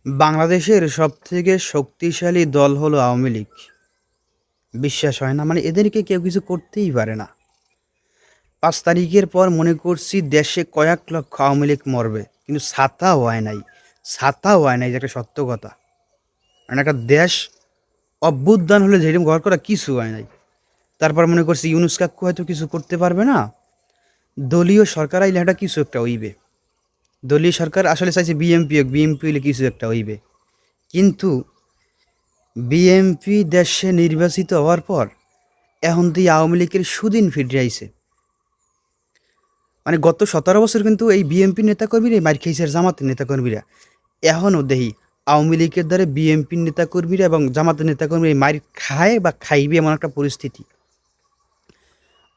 বাংলাদেশের সবথেকে শক্তিশালী দল হলো আওয়ামী লীগ। বিশ্বাস হয় না? মানে এদেরকে কেউ কিছু করতেই পারে না। ৫ তারিখের পর মনে করছি দেশে কয়েক লক্ষ আওয়ামী লীগ মরবে। কিন্তু ছাতাও হয় নাই। ছাতাও হয় নাই যে একটা সত্য কথা। কারণ একটা দেশ অভ্যুত্থান হলে যেরকম ঘর করা কিছু হয় নাই। তারপর মনে করছি ইউনূস কাক্কু হয়তো কিছু করতে পারবে না। দলীয় সরকার আইলে একটা কিছু একটা হইবে। দলীয় সরকার আসলে চাইছে বিএমপি হোক, বিএমপি হইলে কিছু একটা হইবে। কিন্তু বিএমপি দেশে নির্বাচিত হওয়ার পর এখন তুই আওয়ামী লীগের সুদিন ফিরে আইছে। মানে গত ১৭ বছর কিন্তু এই বিএমপি নেতাকর্মীরা মার খাইছে আর জামাতের নেতাকর্মীরা। এখনও দেখি আওয়ামী লীগের দ্বারা বিএমপির নেতাকর্মীরা এবং জামাতের নেতাকর্মীরা মার খায় বা খাইবে এমন একটা পরিস্থিতি।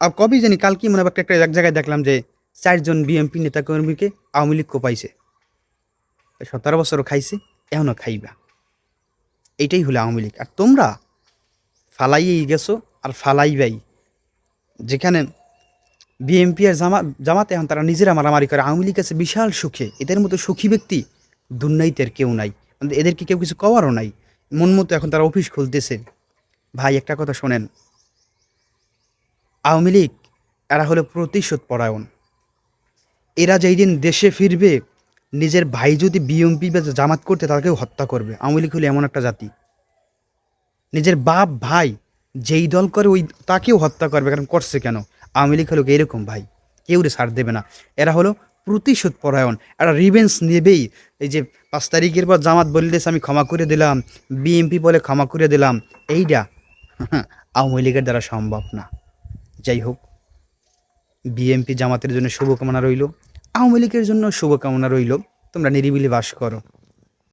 আর কবে জানি কালকে মনে হয় একটা এক জায়গায় দেখলাম যে ৪ জন বিএমপি নেতাকর্মীকে আওয়ামী লীগ কোপাইছে। ১৭ বছরও খাইছে, এখনও খাইবা। এইটাই হলো আওয়ামী লীগ। আর তোমরা ফালাইয়েই গেছো আর ফালাইবাই। যেখানে বিএনপি আর জামাত এখন তারা নিজেরা মারামারি করে। আওয়ামী লীগ আছে বিশাল সুখে। এদের মতো সুখী ব্যক্তি দুর্নাইতের কেউ নাই। মানে এদেরকে কেউ কিছু কওয়ারও নাই। মন মতো এখন তারা অফিস খুলতেছে। ভাই একটা কথা শোনেন, আওয়ামী লীগ এরা হলো প্রতিশোধ পরায়ণ। এরা যেই দিন দেশে ফিরবে, নিজের ভাই যদি বিএনপি বা জামাত করতে তাকেও হত্যা করবে। আওয়ামী লীগ হলো এমন একটা জাতি, নিজের বাপ ভাই যেই দল করে ওই তাকেও হত্যা করবে। কারণ করছে কেন? আওয়ামী লীগ হলো এরকম ভাই, কেউ রে ছাড় দেবে না। এরা হলো প্রতিশোধ পরায়ণ, এরা রিভেঞ্জ নেবেই। এই যে ৫ তারিখের পর জামাত বললেছে আমি ক্ষমা করে দিলাম, বিএনপি বলে ক্ষমা করে দিলাম, এইটা আওয়ামী লীগের দ্বারা সম্ভব না। যাই হোক, বিএনপি জামাতের জন্য শুভকামনা রইল, আওয়ামী লীগের জন্য শুভকামনা রইল। তোমরা নিরিবিলি বাস করো।